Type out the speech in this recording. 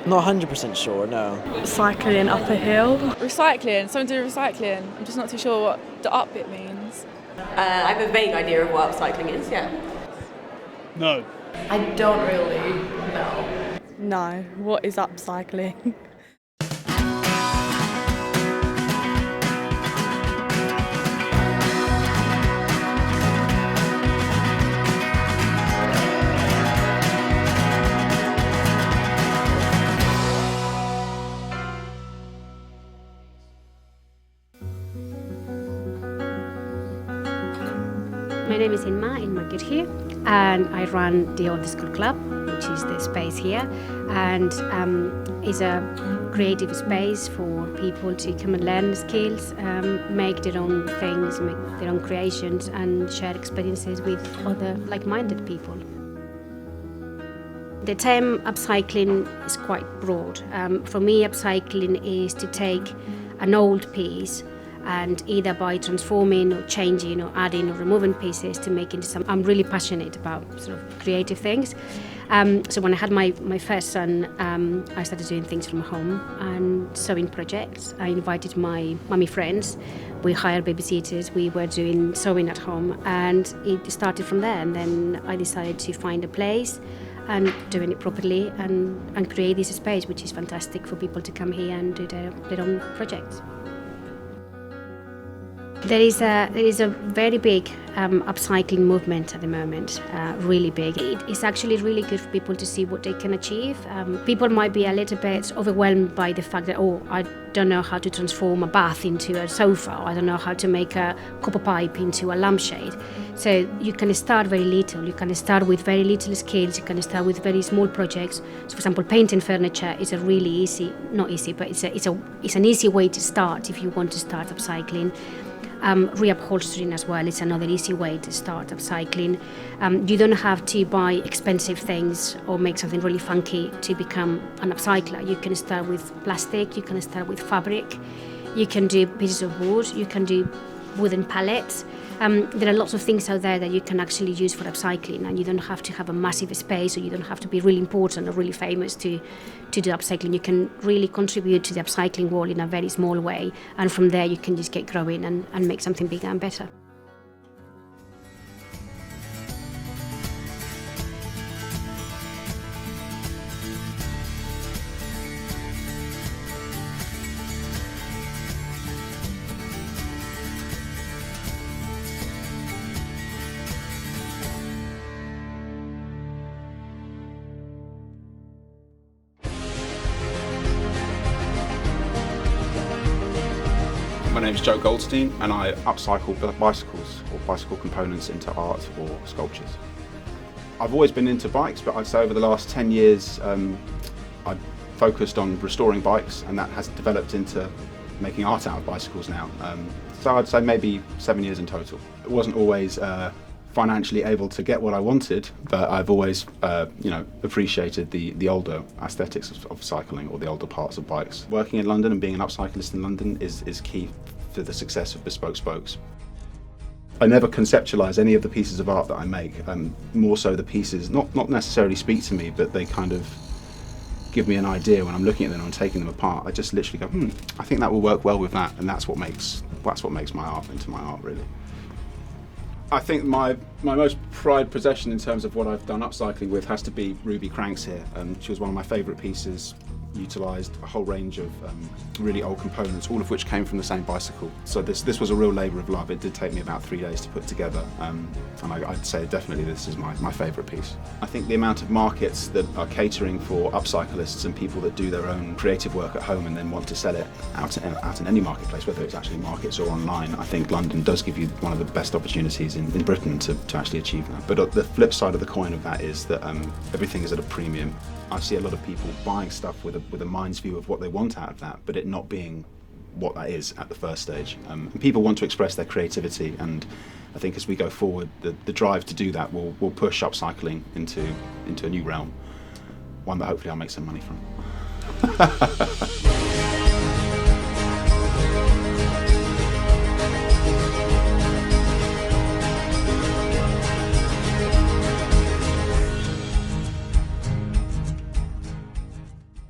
Not 100% sure, no. Cycling up a hill. Recycling, something to do with recycling. I'm just not too sure what the up bit means. I have a vague idea of what upcycling is, yeah. No. I don't really know. No, what is upcycling? My name is Inma Good here, and I run the Old School Club, which is the space here, and is a creative space for people to come and learn skills, make their own things, make their own creations, and share experiences with other like-minded people. The term upcycling is quite broad. For me, upcycling is to take an old piece and either by transforming or changing or adding or removing pieces to make into something. I'm really passionate about sort of creative things. So when I had my first son, I started doing things from home and sewing projects. I invited my mummy friends. We hired babysitters. We were doing sewing at home, and it started from there. And then I decided to find a place and doing it properly and create this space, which is fantastic for people to come here and do their own projects. There is a very big upcycling movement at the moment, really big. It's actually really good for people to see what they can achieve. People might be a little bit overwhelmed by the fact that, oh, I don't know how to transform a bath into a sofa, or I don't know how to make a copper pipe into a lampshade. So you can start very little. You can start with very little skills. You can start with very small projects. So, for example, painting furniture is a really easy, not easy, but it's an easy way to start if you want to start upcycling. Reupholstering as well is another easy way to start upcycling. You don't have to buy expensive things or make something really funky to become an upcycler. You can start with plastic, you can start with fabric, you can do pieces of wood, you can do wooden pallets. There are lots of things out there that you can actually use for upcycling, and you don't have to have a massive space, or you don't have to be really important or really famous to do upcycling. You can really contribute to the upcycling world in a very small way, and from there you can just get growing and make something bigger and better. My name is Joe Goldstein, and I upcycle bicycles or bicycle components into art or sculptures. I've always been into bikes, but I'd say over the last 10 years I've focused on restoring bikes, and that has developed into making art out of bicycles now. So I'd say maybe 7 years in total. It wasn't always financially able to get what I wanted, but I've always appreciated the older aesthetics of cycling, or the older parts of bikes. Working in London and being an upcyclist in London is key for the success of Bespoke Spokes. I never conceptualise any of the pieces of art that I make. More so the pieces not necessarily speak to me, but they kind of give me an idea when I'm looking at them and taking them apart. I just literally go, I think that will work well with that, and that's what makes my art into my art, really. I think my most prized possession in terms of what I've done upcycling with has to be Ruby Cranks here. She was one of my favourite pieces. Utilised a whole range of really old components, all of which came from the same bicycle. So this was a real labour of love. It did take me about 3 days to put together, and I'd say definitely this is my favourite piece. I think the amount of markets that are catering for upcyclists and people that do their own creative work at home and then want to sell it out in any marketplace, whether it's actually markets or online, I think London does give you one of the best opportunities in Britain to actually achieve that. But the flip side of the coin of that is that everything is at a premium. I see a lot of people buying stuff with a mind's view of what they want out of that, but it not being what that is at the first stage. And people want to express their creativity, and I think as we go forward, the drive to do that will push upcycling into a new realm, one that hopefully I'll make some money from.